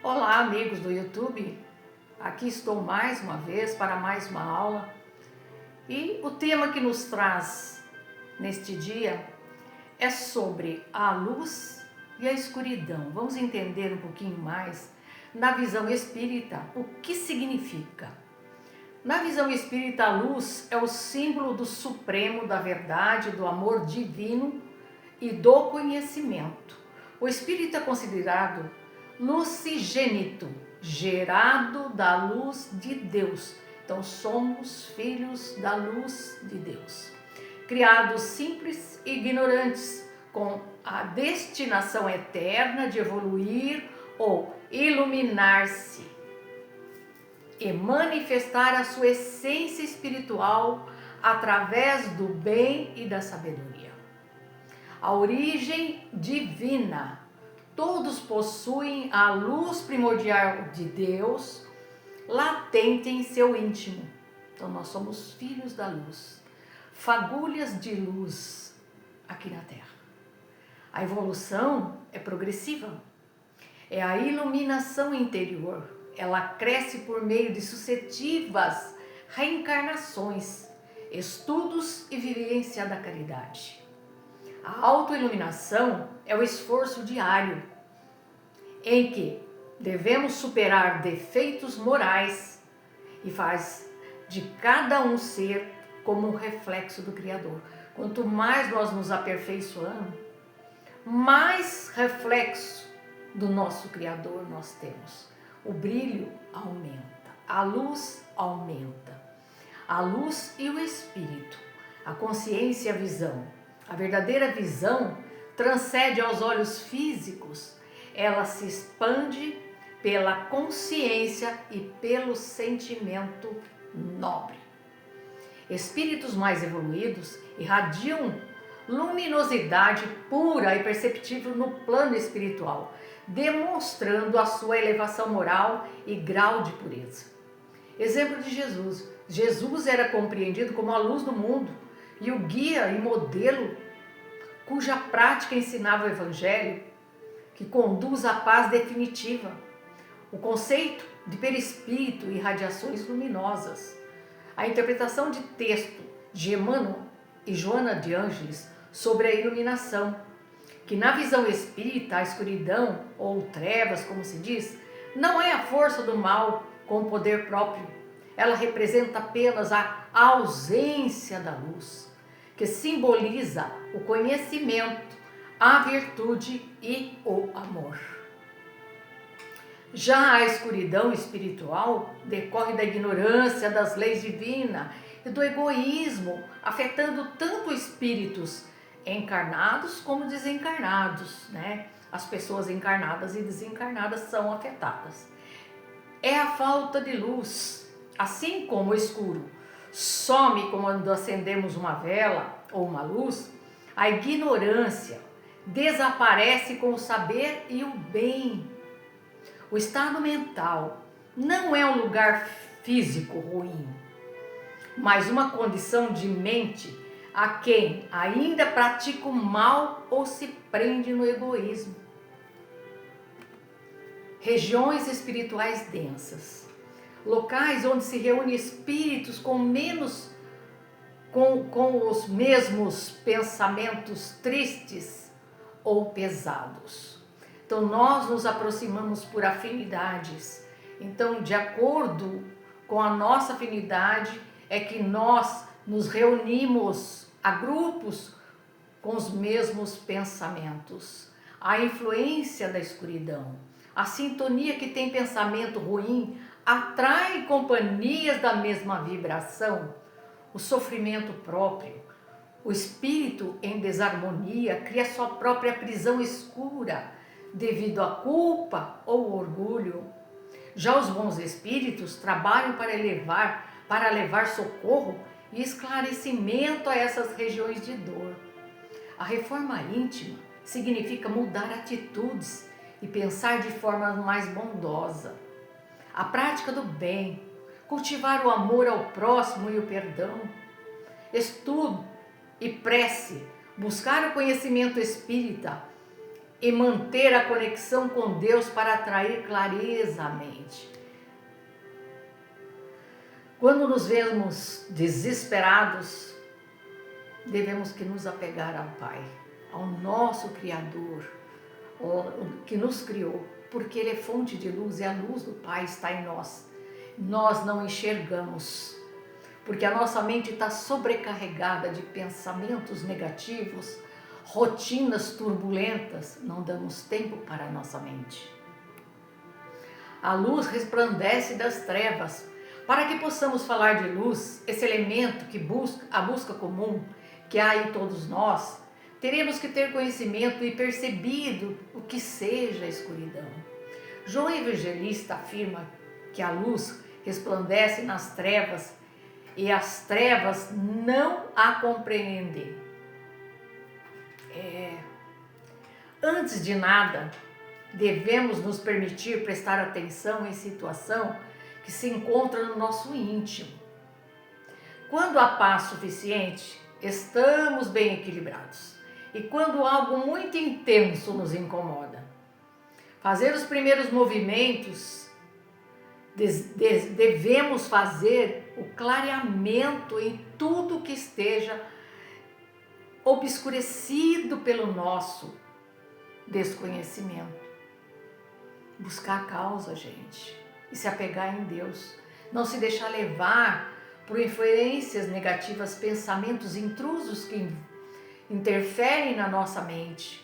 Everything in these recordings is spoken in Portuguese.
Olá, amigos do YouTube. Aqui estou mais uma vez para mais uma aula. E o tema que nos traz neste dia é sobre a luz e a escuridão. Vamos entender um pouquinho mais na visão espírita o que significa. Na visão espírita, a luz é o símbolo do supremo, da verdade, do amor divino e do conhecimento. O espírito é considerado lucigênito, gerado da luz de Deus. Então somos filhos da luz de Deus. Criados simples e ignorantes, com a destinação eterna de evoluir ou iluminar-se e manifestar a sua essência espiritual através do bem e da sabedoria. A origem divina. Todos possuem a luz primordial de Deus latente em seu íntimo. Então nós somos filhos da luz, fagulhas de luz aqui na Terra. A evolução é progressiva, é a iluminação interior. Ela cresce por meio de sucessivas reencarnações, estudos e vivência da caridade. A autoiluminação é o esforço diário em que devemos superar defeitos morais e faz de cada um ser como um reflexo do Criador. Quanto mais nós nos aperfeiçoamos, mais reflexo do nosso Criador nós temos. O brilho aumenta, a luz aumenta. A luz e o espírito, a consciência e a visão. A verdadeira visão transcende aos olhos físicos, ela se expande pela consciência e pelo sentimento nobre. Espíritos mais evoluídos irradiam luminosidade pura e perceptível no plano espiritual, demonstrando a sua elevação moral e grau de pureza. Exemplo de Jesus. Jesus era compreendido como a luz do mundo e o guia e modelo cuja prática ensinava o Evangelho, que conduz à paz definitiva. O conceito de perispírito e radiações luminosas. A interpretação de texto de Emmanuel e Joana de Ângeles sobre a iluminação, que na visão espírita a escuridão, ou trevas, como se diz, não é a força do mal com poder próprio. Ela representa apenas a ausência da luz, que simboliza o conhecimento, a virtude e o amor. Já a escuridão espiritual decorre da ignorância das leis divinas e do egoísmo, afetando tanto espíritos encarnados como desencarnados, né? As pessoas encarnadas e desencarnadas são afetadas. É a falta de luz, assim como o escuro some quando acendemos uma vela ou uma luz, a ignorância desaparece com o saber e o bem. O estado mental não é um lugar físico ruim, mas uma condição de mente a quem ainda pratica o mal ou se prende no egoísmo. Regiões espirituais densas. Locais onde se reúnem espíritos com os mesmos pensamentos tristes ou pesados. Então nós nos aproximamos por afinidades. Então, de acordo com a nossa afinidade, é que nós nos reunimos a grupos com os mesmos pensamentos. A influência da escuridão, a sintonia que tem pensamento ruim, atrai companhias da mesma vibração. O sofrimento próprio, o espírito em desarmonia cria sua própria prisão escura devido à culpa ou orgulho. Já os bons espíritos trabalham para levar socorro e esclarecimento a essas regiões de dor. A reforma íntima significa mudar atitudes e pensar de forma mais bondosa. A prática do bem, cultivar o amor ao próximo e o perdão. Estudo e prece, buscar o conhecimento espírita e manter a conexão com Deus para atrair clareza à mente. Quando nos vemos desesperados, devemos que nos apegar ao Pai, ao nosso Criador, que nos criou, porque Ele é fonte de luz e a luz do Pai está em nós. Nós não enxergamos, porque a nossa mente está sobrecarregada de pensamentos negativos, rotinas turbulentas, não damos tempo para a nossa mente. A luz resplandece das trevas. Para que possamos falar de luz, esse elemento que busca, a busca comum que há em todos nós, teremos que ter conhecimento e percebido o que seja a escuridão. João Evangelista afirma que a luz resplandece nas trevas e as trevas não a compreendem. Antes de nada, devemos nos permitir prestar atenção em situação que se encontra no nosso íntimo. Quando há paz suficiente, estamos bem equilibrados. E quando algo muito intenso nos incomoda, fazer os primeiros movimentos, devemos fazer o clareamento em tudo que esteja obscurecido pelo nosso desconhecimento. Buscar a causa, gente, e se apegar em Deus. Não se deixar levar por influências negativas, pensamentos intrusos que interferem na nossa mente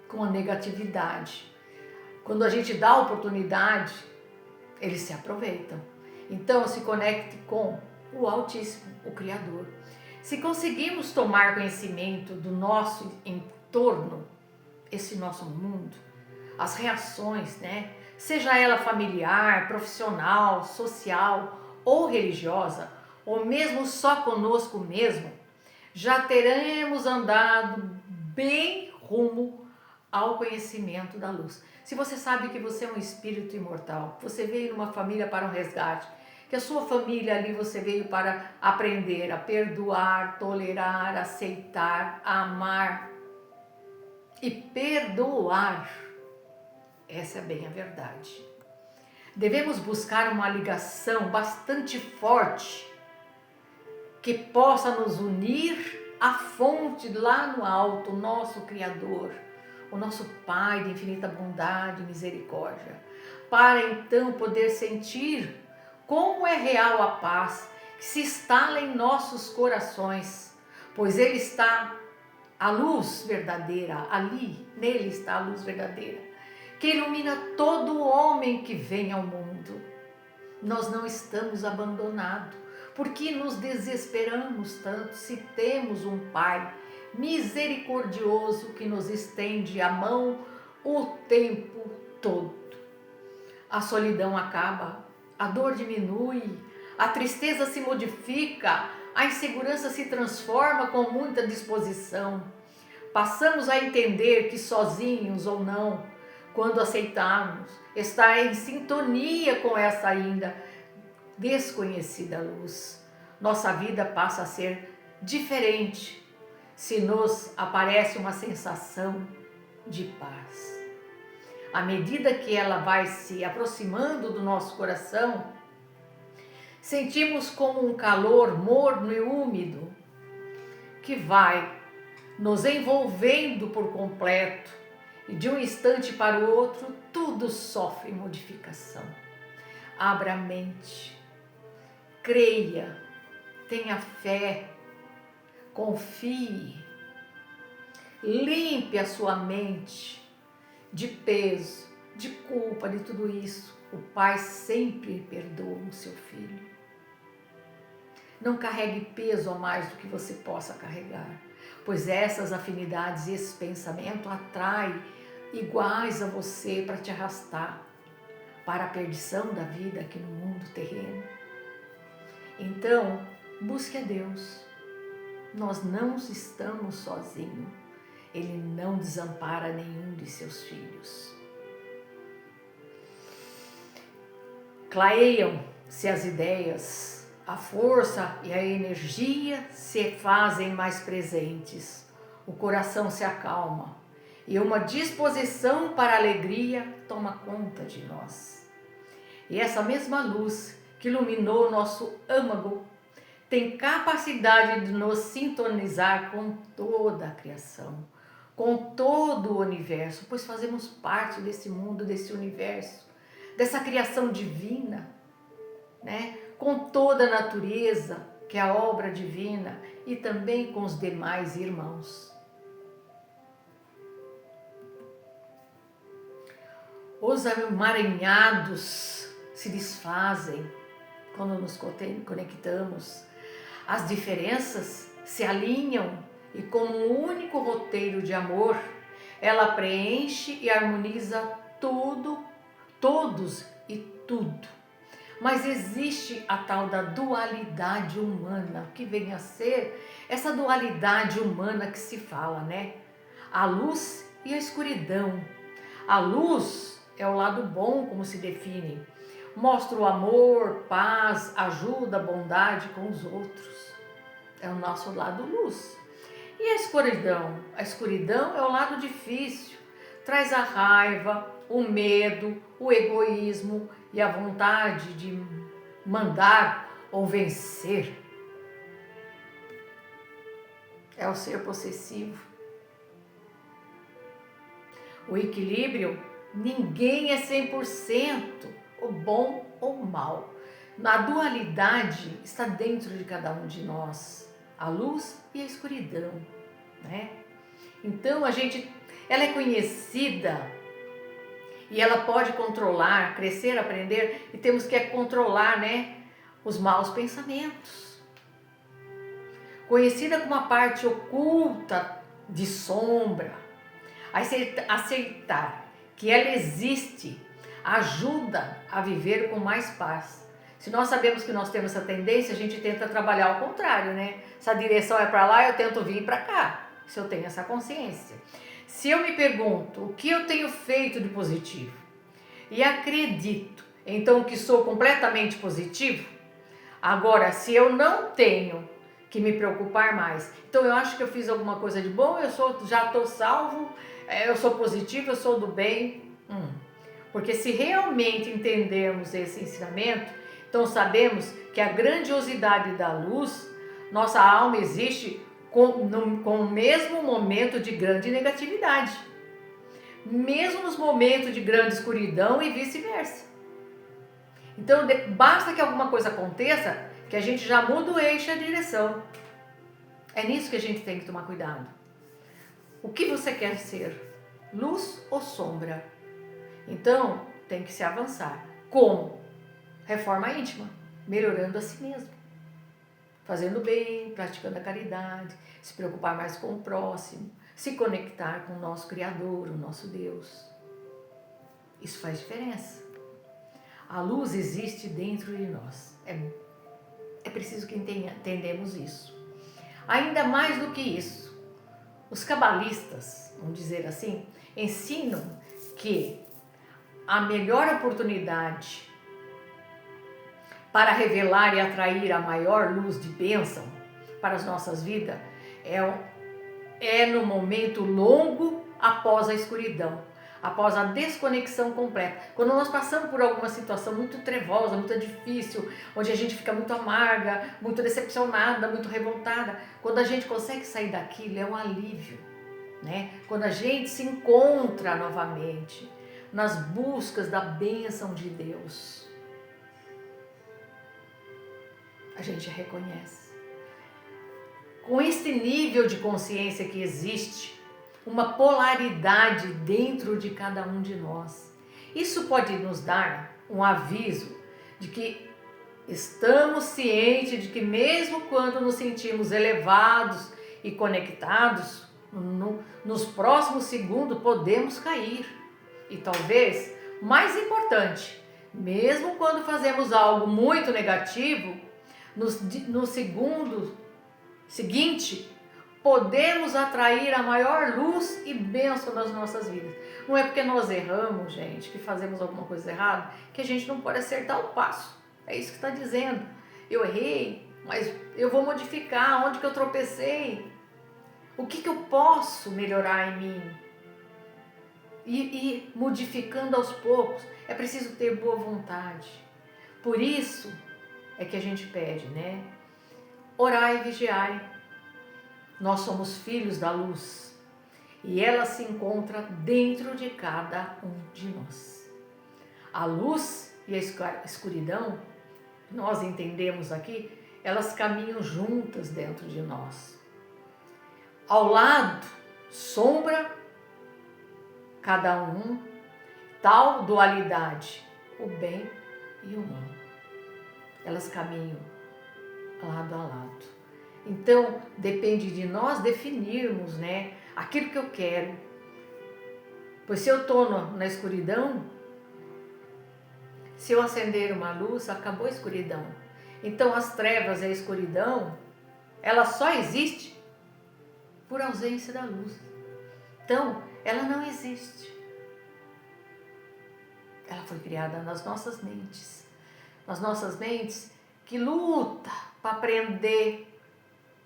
com a negatividade. Quando a gente dá oportunidade, eles se aproveitam. Então, se conecte com o Altíssimo, o Criador. Se conseguirmos tomar conhecimento do nosso entorno, esse nosso mundo, as reações, seja ela familiar, profissional, social ou religiosa, ou mesmo só conosco mesmo, já teremos andado bem rumo ao conhecimento da luz. Se você sabe que você é um espírito imortal, você veio numa família para um resgate, que a sua família ali você veio para aprender a perdoar, tolerar, aceitar, amar e perdoar. Essa é bem a verdade. Devemos buscar uma ligação bastante forte que possa nos unir à fonte lá no alto, o nosso Criador, o nosso Pai de infinita bondade e misericórdia, para então poder sentir como é real a paz que se instala em nossos corações, pois Ele está, a luz verdadeira, ali, nele está a luz verdadeira, que ilumina todo homem que vem ao mundo. Nós não estamos abandonados, porque nos desesperamos tanto se temos um Pai misericordioso que nos estende a mão o tempo todo. A solidão acaba, a dor diminui, a tristeza se modifica, a insegurança se transforma com muita disposição. Passamos a entender que sozinhos ou não, quando aceitarmos estar em sintonia com essa ainda desconhecida luz, nossa vida passa a ser diferente se nos aparece uma sensação de paz. À medida que ela vai se aproximando do nosso coração, sentimos como um calor morno e úmido que vai nos envolvendo por completo e de um instante para o outro tudo sofre modificação. Abra a mente, creia, tenha fé, confie, limpe a sua mente de peso, de culpa, de tudo isso. O Pai sempre perdoa o seu filho. Não carregue peso a mais do que você possa carregar, pois essas afinidades e esse pensamento atraem iguais a você para te arrastar para a perdição da vida aqui no mundo terreno. Então, busque a Deus. Nós não estamos sozinhos. Ele não desampara nenhum de seus filhos. Clareiam-se as ideias, a força e a energia se fazem mais presentes. O coração se acalma e uma disposição para a alegria toma conta de nós. E essa mesma luz que iluminou nosso âmago tem capacidade de nos sintonizar com toda a criação, com todo o universo, pois fazemos parte desse mundo, desse universo, dessa criação divina, né? Com toda a natureza, que é a obra divina, e também com os demais irmãos. Os emaranhados se desfazem quando nos conectamos. As diferenças se alinham e, como um único roteiro de amor, ela preenche e harmoniza tudo, todos e tudo. Mas existe a tal da dualidade humana, que vem a ser essa dualidade humana que se fala, né? A luz e a escuridão. A luz é o lado bom, como se define. Mostra o amor, paz, ajuda, bondade com os outros. É o nosso lado luz. E a escuridão? A escuridão é o lado difícil. Traz a raiva, o medo, o egoísmo e a vontade de mandar ou vencer. É o ser possessivo. O equilíbrio, ninguém é 100%, o bom ou o mal. A dualidade está dentro de cada um de nós, a luz e a escuridão, né? Então ela é conhecida e ela pode controlar, crescer, aprender, e temos que controlar, né, os maus pensamentos. Conhecida como a parte oculta de sombra, aceitar que ela existe ajuda a viver com mais paz. Se nós sabemos que nós temos essa tendência, a gente tenta trabalhar ao contrário, né? Se a direção é para lá, eu tento vir para cá, se eu tenho essa consciência. Se eu me pergunto o que eu tenho feito de positivo e acredito, então, que sou completamente positivo, agora, se eu não tenho que me preocupar mais, então eu acho que eu fiz alguma coisa de bom, já estou salvo, eu sou positivo, eu sou do bem. Porque se realmente entendermos esse ensinamento, então sabemos que a grandiosidade da luz, nossa alma existe com o mesmo momento de grande negatividade, mesmo nos momentos de grande escuridão e vice-versa. Então basta que alguma coisa aconteça que a gente já muda o eixo e a direção. É nisso que a gente tem que tomar cuidado. O que você quer ser? Luz ou sombra? Então tem que se avançar. Como? Reforma íntima, melhorando a si mesmo, fazendo bem, praticando a caridade, se preocupar mais com o próximo, se conectar com o nosso Criador, o nosso Deus. Isso faz diferença. A luz existe dentro de nós. É preciso que entendamos isso. Ainda mais do que isso, os cabalistas, vamos dizer assim, ensinam que a melhor oportunidade para revelar e atrair a maior luz de bênção para as nossas vidas é no momento longo após a escuridão, após a desconexão completa. Quando nós passamos por alguma situação muito trevosa, muito difícil, onde a gente fica muito amarga, muito decepcionada, muito revoltada, quando a gente consegue sair daquilo, é um alívio, né? Quando a gente se encontra novamente nas buscas da bênção de Deus, a gente reconhece. Com este nível de consciência que existe, uma polaridade dentro de cada um de nós. Isso pode nos dar um aviso de que estamos cientes de que mesmo quando nos sentimos elevados e conectados, nos próximos segundos podemos cair. E talvez, mais importante, mesmo quando fazemos algo muito negativo, no segundo seguinte, podemos atrair a maior luz e bênção das nossas vidas. Não é porque nós erramos, gente, que fazemos alguma coisa errada, que a gente não pode acertar o passo. É isso que está dizendo. Eu errei, mas eu vou modificar onde que eu tropecei. O que eu posso melhorar em mim? e modificando aos poucos. É preciso ter boa vontade. Por isso é que a gente pede, né? Orai e vigiai. Nós somos filhos da luz e ela se encontra dentro de cada um de nós. A luz e a escuridão, nós entendemos aqui, elas caminham juntas dentro de nós. Ao lado, sombra, cada um, tal dualidade, o bem e o mal. Elas caminham lado a lado. Então, depende de nós definirmos, né, aquilo que eu quero. Pois se eu estou na escuridão, se eu acender uma luz, acabou a escuridão. Então, as trevas e a escuridão, ela só existe por ausência da luz. Então, ela não existe. Ela foi criada nas nossas mentes. Nas nossas mentes que luta para aprender,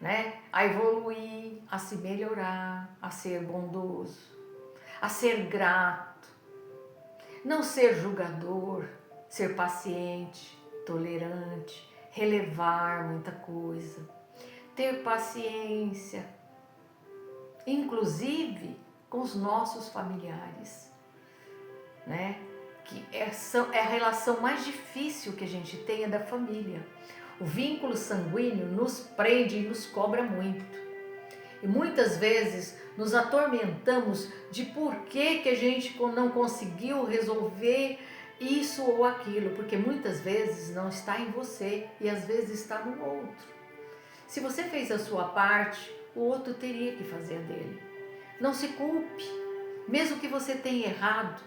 né, a evoluir, a se melhorar, a ser bondoso, a ser grato, não ser julgador, ser paciente, tolerante, relevar muita coisa, ter paciência, inclusive com os nossos familiares, né? Que é a relação mais difícil que a gente tem é da família. O vínculo sanguíneo nos prende e nos cobra muito. E muitas vezes nos atormentamos de por que a gente não conseguiu resolver isso ou aquilo, porque muitas vezes não está em você e às vezes está no outro. Se você fez a sua parte, o outro teria que fazer a dele. Não se culpe, mesmo que você tenha errado,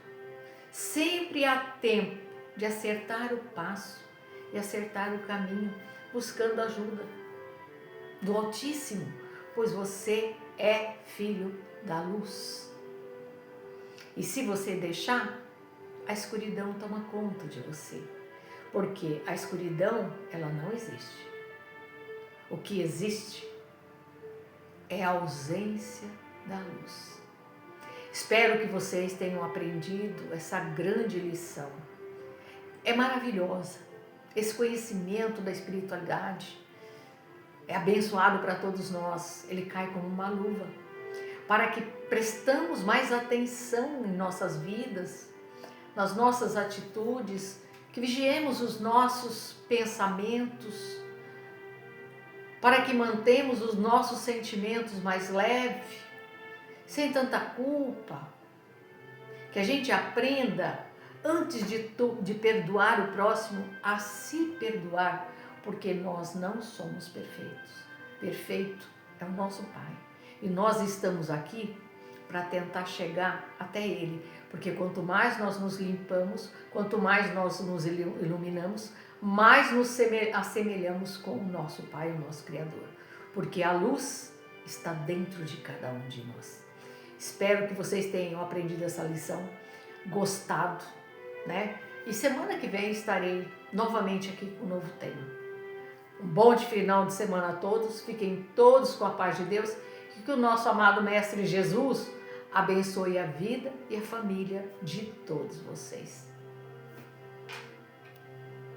sempre há tempo de acertar o passo e acertar o caminho, buscando ajuda do Altíssimo, pois você é filho da luz. E se você deixar, a escuridão toma conta de você, porque a escuridão, ela não existe. O que existe é a ausência da luz. Espero que vocês tenham aprendido essa grande lição. É maravilhosa. Esse conhecimento da espiritualidade é abençoado para todos nós. Ele cai como uma luva para que prestamos mais atenção em nossas vidas, nas nossas atitudes, que vigiemos os nossos pensamentos, para que mantemos os nossos sentimentos mais leves, sem tanta culpa, que a gente aprenda, antes de perdoar o próximo, a se perdoar, porque nós não somos perfeitos. Perfeito é o nosso Pai. E nós estamos aqui para tentar chegar até Ele, porque quanto mais nós nos limpamos, quanto mais nós nos iluminamos, mais nos assemelhamos com o nosso Pai, o nosso Criador. Porque a luz está dentro de cada um de nós. Espero que vocês tenham aprendido essa lição, gostado, né? E semana que vem estarei novamente aqui com um novo tema. Um bom final de semana a todos, fiquem todos com a paz de Deus e que o nosso amado Mestre Jesus abençoe a vida e a família de todos vocês.